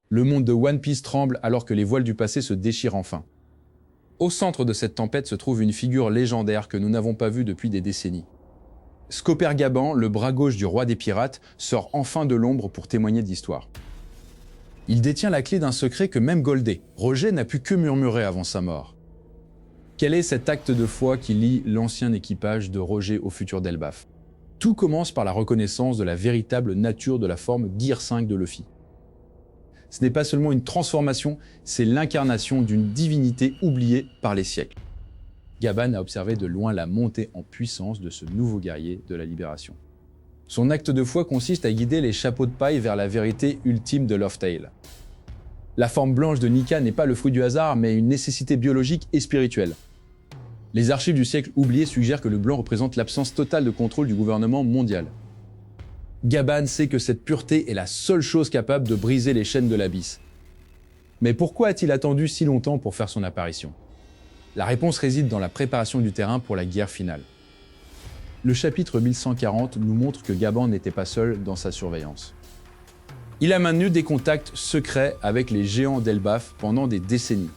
Le monde de One Piece tremble alors que les voiles du passé se déchirent enfin. Au centre de cette tempête se trouve une figure légendaire que nous n'avons pas vue depuis des décennies. Scopper Gaban, le bras gauche du roi des pirates, sort enfin de l'ombre pour témoigner de l'histoire. Il détient la clé d'un secret que même Goldé, Roger, n'a pu que murmurer avant sa mort. Quel est cet acte de foi qui lie l'ancien équipage de Roger au futur d'Elbaf? Tout commence par la reconnaissance de la véritable nature de la forme Gear 5 de Luffy. Ce n'est pas seulement une transformation, c'est l'incarnation d'une divinité oubliée par les siècles. Gaban a observé de loin la montée en puissance de ce nouveau guerrier de la libération. Son acte de foi consiste à guider les chapeaux de paille vers la vérité ultime de Laugh Tale. La forme blanche de Nika n'est pas le fruit du hasard, mais une nécessité biologique et spirituelle. Les archives du siècle oublié suggèrent que le blanc représente l'absence totale de contrôle du gouvernement mondial. Gaban sait que cette pureté est la seule chose capable de briser les chaînes de l'abysse. Mais pourquoi a-t-il attendu si longtemps pour faire son apparition? La réponse réside dans la préparation du terrain pour la guerre finale. Le chapitre 1140 nous montre que Gaban n'était pas seul dans sa surveillance. Il a maintenu des contacts secrets avec les géants d'Elbaf pendant des décennies.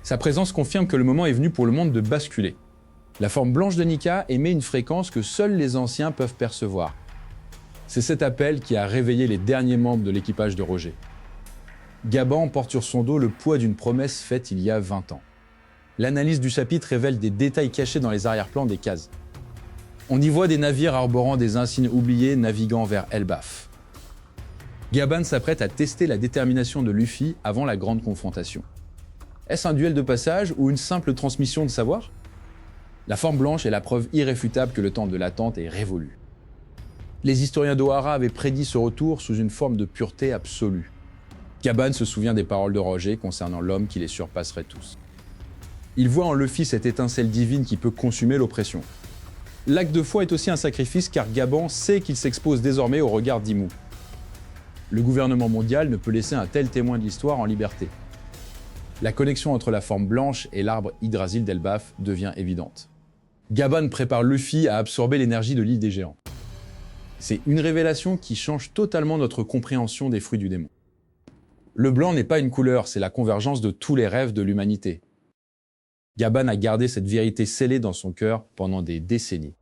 Sa présence confirme que le moment est venu pour le monde de basculer. La forme blanche de Nika émet une fréquence que seuls les anciens peuvent percevoir. C'est cet appel qui a réveillé les derniers membres de l'équipage de Roger. Gaban porte sur son dos le poids d'une promesse faite il y a 20 ans. L'analyse du chapitre révèle des détails cachés dans les arrière-plans des cases. On y voit des navires arborant des insignes oubliés naviguant vers Elbaf. Gaban s'apprête à tester la détermination de Luffy avant la grande confrontation. Est-ce un duel de passage ou une simple transmission de savoir? La forme blanche est la preuve irréfutable que le temps de l'attente est révolu. Les historiens d'Ohara avaient prédit ce retour sous une forme de pureté absolue. Gaban se souvient des paroles de Roger concernant l'homme qui les surpasserait tous. Il voit en Luffy cette étincelle divine qui peut consumer l'oppression. L'acte de foi est aussi un sacrifice car Gaban sait qu'il s'expose désormais au regard d'Imu. Le gouvernement mondial ne peut laisser un tel témoin de l'histoire en liberté. La connexion entre la forme blanche et l'arbre Yggdrasil d'Elbaf devient évidente. Gaban prépare Luffy à absorber l'énergie de l'île des géants. C'est une révélation qui change totalement notre compréhension des fruits du démon. Le blanc n'est pas une couleur, c'est la convergence de tous les rêves de l'humanité. Gaban a gardé cette vérité scellée dans son cœur pendant des décennies.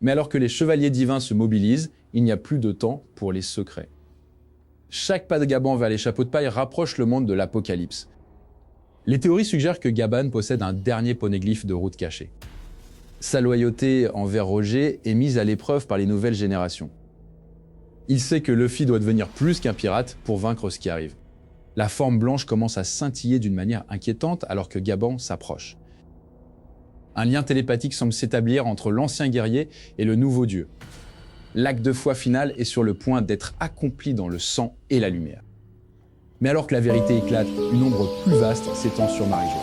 Mais alors que les chevaliers divins se mobilisent, il n'y a plus de temps pour les secrets. Chaque pas de Gaban vers les chapeaux de paille rapproche le monde de l'apocalypse. Les théories suggèrent que Gaban possède un dernier poneglyphe de route cachée. Sa loyauté envers Roger est mise à l'épreuve par les nouvelles générations. Il sait que Luffy doit devenir plus qu'un pirate pour vaincre ce qui arrive. La forme blanche commence à scintiller d'une manière inquiétante alors que Gaban s'approche. Un lien télépathique semble s'établir entre l'ancien guerrier et le nouveau dieu. L'acte de foi final est sur le point d'être accompli dans le sang et la lumière. Mais alors que la vérité éclate, une ombre plus vaste s'étend sur Marijois.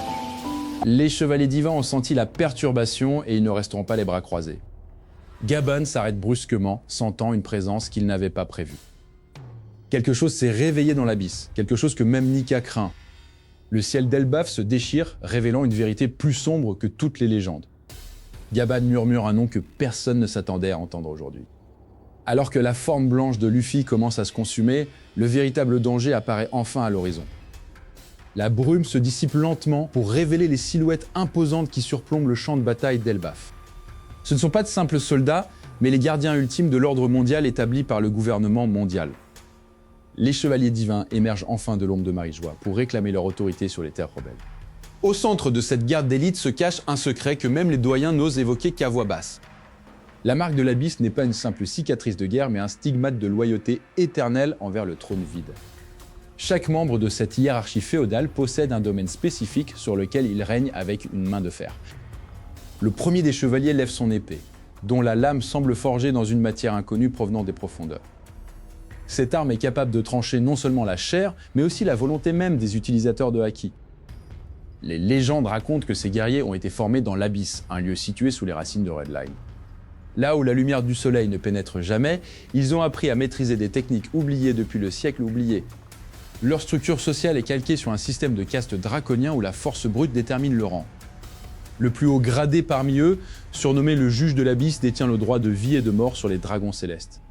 Les chevaliers divins ont senti la perturbation et ils ne resteront pas les bras croisés. Gaban s'arrête brusquement, sentant une présence qu'il n'avait pas prévue. Quelque chose s'est réveillé dans l'abysse, quelque chose que même Nika craint. Le ciel d'Elbaf se déchire, révélant une vérité plus sombre que toutes les légendes. Gaban murmure un nom que personne ne s'attendait à entendre aujourd'hui. Alors que la forme blanche de Luffy commence à se consumer, le véritable danger apparaît enfin à l'horizon. La brume se dissipe lentement pour révéler les silhouettes imposantes qui surplombent le champ de bataille d'Elbaf. Ce ne sont pas de simples soldats, mais les gardiens ultimes de l'ordre mondial établi par le gouvernement mondial. Les chevaliers divins émergent enfin de l'ombre de Marijois pour réclamer leur autorité sur les terres rebelles. Au centre de cette garde d'élite se cache un secret que même les doyens n'osent évoquer qu'à voix basse. La marque de l'abysse n'est pas une simple cicatrice de guerre, mais un stigmate de loyauté éternelle envers le trône vide. Chaque membre de cette hiérarchie féodale possède un domaine spécifique sur lequel il règne avec une main de fer. Le premier des chevaliers lève son épée, dont la lame semble forgée dans une matière inconnue provenant des profondeurs. Cette arme est capable de trancher non seulement la chair, mais aussi la volonté même des utilisateurs de haki. Les légendes racontent que ces guerriers ont été formés dans l'Abysse, un lieu situé sous les racines de Redline. Là où la lumière du soleil ne pénètre jamais, ils ont appris à maîtriser des techniques oubliées depuis le siècle oublié. Leur structure sociale est calquée sur un système de caste draconien où la force brute détermine le rang. Le plus haut gradé parmi eux, surnommé le juge de l'Abysse, détient le droit de vie et de mort sur les dragons célestes.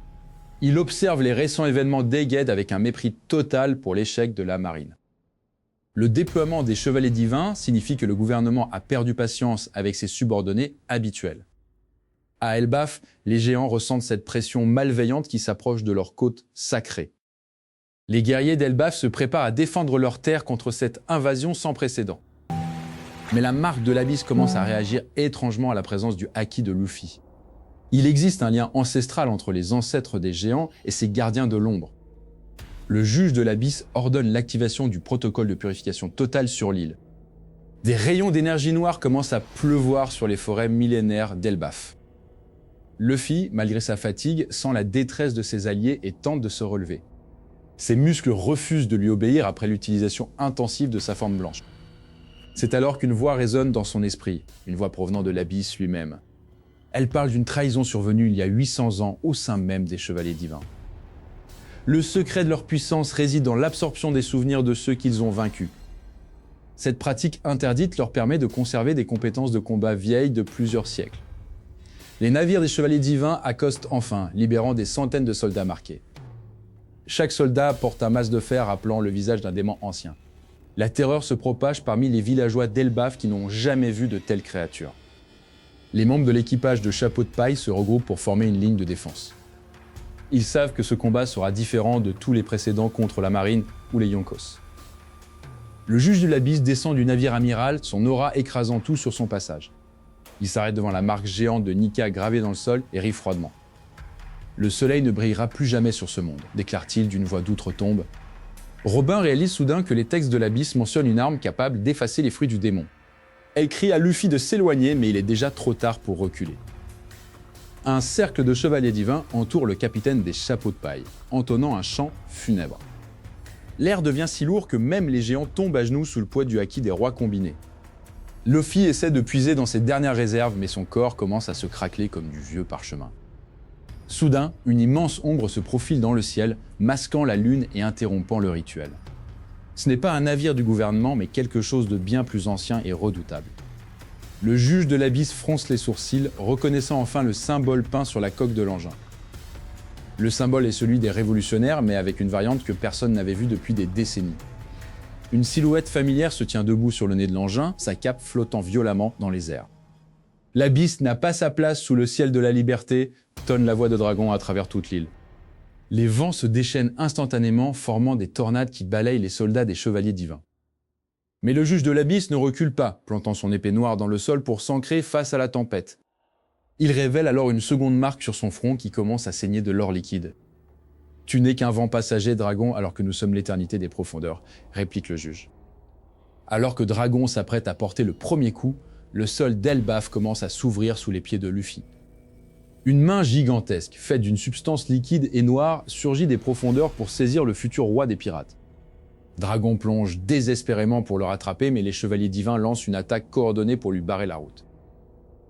Il observe les récents événements d'Egged avec un mépris total pour l'échec de la marine. Le déploiement des chevaliers divins signifie que le gouvernement a perdu patience avec ses subordonnés habituels. À Elbaf, les géants ressentent cette pression malveillante qui s'approche de leur côte sacrée. Les guerriers d'Elbaf se préparent à défendre leur terre contre cette invasion sans précédent. Mais la marque de l'Abysse commence à réagir étrangement à la présence du Haki de Luffy. Il existe un lien ancestral entre les ancêtres des géants et ces gardiens de l'ombre. Le juge de l'Abysse ordonne l'activation du protocole de purification totale sur l'île. Des rayons d'énergie noire commencent à pleuvoir sur les forêts millénaires d'Elbaf. Luffy, malgré sa fatigue, sent la détresse de ses alliés et tente de se relever. Ses muscles refusent de lui obéir après l'utilisation intensive de sa forme blanche. C'est alors qu'une voix résonne dans son esprit, une voix provenant de l'Abysse lui-même. Elle parle d'une trahison survenue il y a 800 ans au sein même des Chevaliers Divins. Le secret de leur puissance réside dans l'absorption des souvenirs de ceux qu'ils ont vaincus. Cette pratique interdite leur permet de conserver des compétences de combat vieilles de plusieurs siècles. Les navires des Chevaliers Divins accostent enfin, libérant des centaines de soldats marqués. Chaque soldat porte un masque de fer rappelant le visage d'un démon ancien. La terreur se propage parmi les villageois d'Elbaf qui n'ont jamais vu de telles créatures. Les membres de l'équipage de Chapeau de Paille se regroupent pour former une ligne de défense. Ils savent que ce combat sera différent de tous les précédents contre la marine ou les Yonkos. Le juge de l'Abysse descend du navire amiral, son aura écrasant tout sur son passage. Il s'arrête devant la marque géante de Nika gravée dans le sol et rit froidement. « Le soleil ne brillera plus jamais sur ce monde », déclare-t-il d'une voix d'outre-tombe. Robin réalise soudain que les textes de l'Abysse mentionnent une arme capable d'effacer les fruits du démon. Elle crie à Luffy de s'éloigner, mais il est déjà trop tard pour reculer. Un cercle de chevaliers divins entoure le capitaine des Chapeaux de Paille, entonnant un chant funèbre. L'air devient si lourd que même les géants tombent à genoux sous le poids du haki des rois combinés. Luffy essaie de puiser dans ses dernières réserves, mais son corps commence à se craqueler comme du vieux parchemin. Soudain, une immense ombre se profile dans le ciel, masquant la lune et interrompant le rituel. Ce n'est pas un navire du gouvernement, mais quelque chose de bien plus ancien et redoutable. Le juge de l'Abysse fronce les sourcils, reconnaissant enfin le symbole peint sur la coque de l'engin. Le symbole est celui des révolutionnaires, mais avec une variante que personne n'avait vue depuis des décennies. Une silhouette familière se tient debout sur le nez de l'engin, sa cape flottant violemment dans les airs. L'Abysse n'a pas sa place sous le ciel de la liberté, tonne la voix de dragon à travers toute l'île. Les vents se déchaînent instantanément, formant des tornades qui balayent les soldats des Chevaliers Divins. Mais le juge de l'Abysse ne recule pas, plantant son épée noire dans le sol pour s'ancrer face à la tempête. Il révèle alors une seconde marque sur son front qui commence à saigner de l'or liquide. « Tu n'es qu'un vent passager, dragon, alors que nous sommes l'éternité des profondeurs », réplique le juge. Alors que Dragon s'apprête à porter le premier coup, le sol d'Elbaf commence à s'ouvrir sous les pieds de Luffy. Une main gigantesque, faite d'une substance liquide et noire, surgit des profondeurs pour saisir le futur roi des pirates. Dragon plonge désespérément pour le rattraper, mais les chevaliers divins lancent une attaque coordonnée pour lui barrer la route.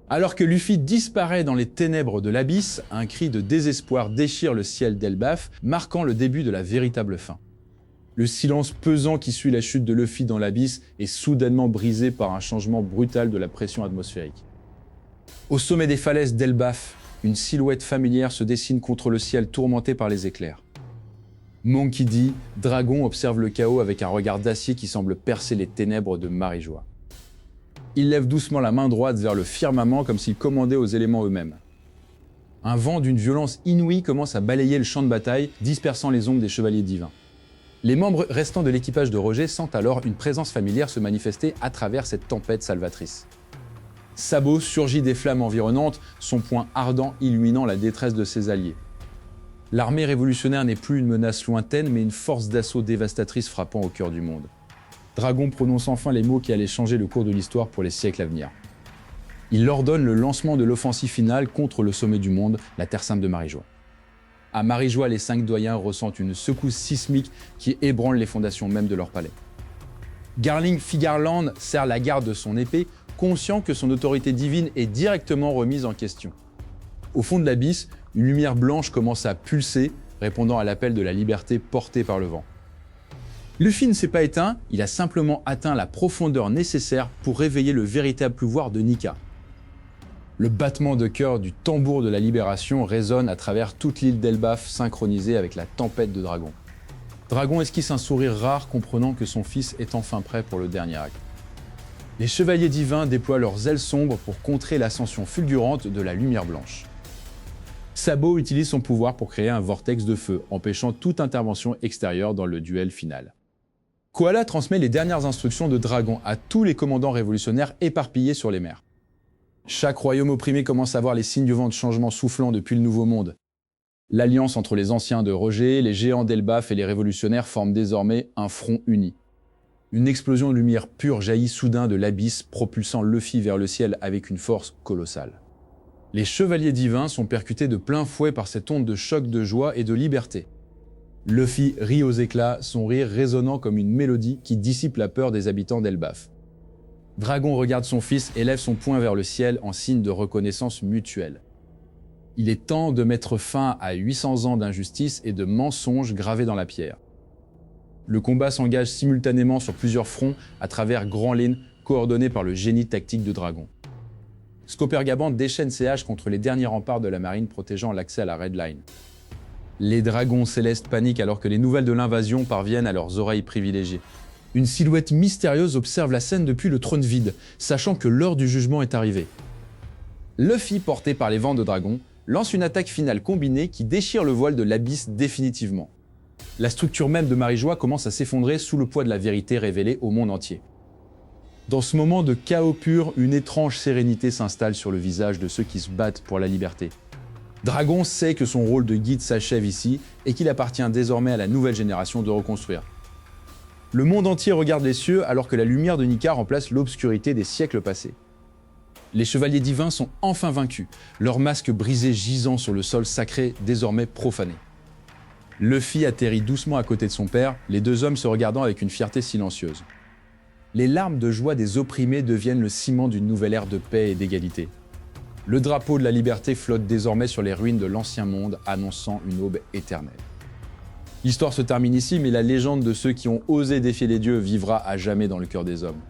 Alors que Luffy disparaît dans les ténèbres de l'Abysse, un cri de désespoir déchire le ciel d'Elbaf, marquant le début de la véritable fin. Le silence pesant qui suit la chute de Luffy dans l'Abysse est soudainement brisé par un changement brutal de la pression atmosphérique. Au sommet des falaises d'Elbaf, une silhouette familière se dessine contre le ciel tourmenté par les éclairs. Monkey D, Dragon observe le chaos avec un regard d'acier qui semble percer les ténèbres de Marie-Joie. Il lève doucement la main droite vers le firmament comme s'il commandait aux éléments eux-mêmes. Un vent d'une violence inouïe commence à balayer le champ de bataille, dispersant les ombres des chevaliers divins. Les membres restants de l'équipage de Roger sentent alors une présence familière se manifester à travers cette tempête salvatrice. Sabo surgit des flammes environnantes, son poing ardent illuminant la détresse de ses alliés. L'armée révolutionnaire n'est plus une menace lointaine, mais une force d'assaut dévastatrice frappant au cœur du monde. Dragon prononce enfin les mots qui allaient changer le cours de l'histoire pour les siècles à venir. Il ordonne le lancement de l'offensive finale contre le sommet du monde, la Terre Sainte de Marie-Joie. À Marie-Joie, les 5 doyens ressentent une secousse sismique qui ébranle les fondations même de leur palais. Garling Figarland serre la garde de son épée, conscient que son autorité divine est directement remise en question. Au fond de l'Abysse, une lumière blanche commence à pulser, répondant à l'appel de la liberté porté par le vent. Luffy ne s'est pas éteint, il a simplement atteint la profondeur nécessaire pour réveiller le véritable pouvoir de Nika. Le battement de cœur du tambour de la libération résonne à travers toute l'île d'Elbaf, synchronisée avec la tempête de Dragon. Dragon esquisse un sourire rare, comprenant que son fils est enfin prêt pour le dernier acte. Les chevaliers divins déploient leurs ailes sombres pour contrer l'ascension fulgurante de la lumière blanche. Sabo utilise son pouvoir pour créer un vortex de feu, empêchant toute intervention extérieure dans le duel final. Koala transmet les dernières instructions de Dragon à tous les commandants révolutionnaires éparpillés sur les mers. Chaque royaume opprimé commence à voir les signes du vent de changement soufflant depuis le Nouveau Monde. L'alliance entre les anciens de Roger, les géants d'Elbaf et les révolutionnaires forme désormais un front uni. Une explosion de lumière pure jaillit soudain de l'abysse, propulsant Luffy vers le ciel avec une force colossale. Les chevaliers divins sont percutés de plein fouet par cette onde de choc de joie et de liberté. Luffy rit aux éclats, son rire résonnant comme une mélodie qui dissipe la peur des habitants d'Elbaf. Dragon regarde son fils et lève son poing vers le ciel en signe de reconnaissance mutuelle. Il est temps de mettre fin à 800 ans d'injustice et de mensonges gravés dans la pierre. Le combat s'engage simultanément sur plusieurs fronts à travers Grand Line, coordonné par le génie tactique de Dragon. Skopergaban déchaîne ses haches contre les derniers remparts de la marine protégeant l'accès à la Red Line. Les dragons célestes paniquent alors que les nouvelles de l'invasion parviennent à leurs oreilles privilégiées. Une silhouette mystérieuse observe la scène depuis le trône vide, sachant que l'heure du jugement est arrivée. Luffy, porté par les vents de Dragon, lance une attaque finale combinée qui déchire le voile de l'abysse définitivement. La structure même de Marie-Joie commence à s'effondrer sous le poids de la vérité révélée au monde entier. Dans ce moment de chaos pur, une étrange sérénité s'installe sur le visage de ceux qui se battent pour la liberté. Dragon sait que son rôle de guide s'achève ici et qu'il appartient désormais à la nouvelle génération de reconstruire. Le monde entier regarde les cieux alors que la lumière de Nika remplace l'obscurité des siècles passés. Les chevaliers divins sont enfin vaincus, leurs masques brisés gisant sur le sol sacré désormais profané. Luffy atterrit doucement à côté de son père, les deux hommes se regardant avec une fierté silencieuse. Les larmes de joie des opprimés deviennent le ciment d'une nouvelle ère de paix et d'égalité. Le drapeau de la liberté flotte désormais sur les ruines de l'ancien monde, annonçant une aube éternelle. L'histoire se termine ici, mais la légende de ceux qui ont osé défier les dieux vivra à jamais dans le cœur des hommes.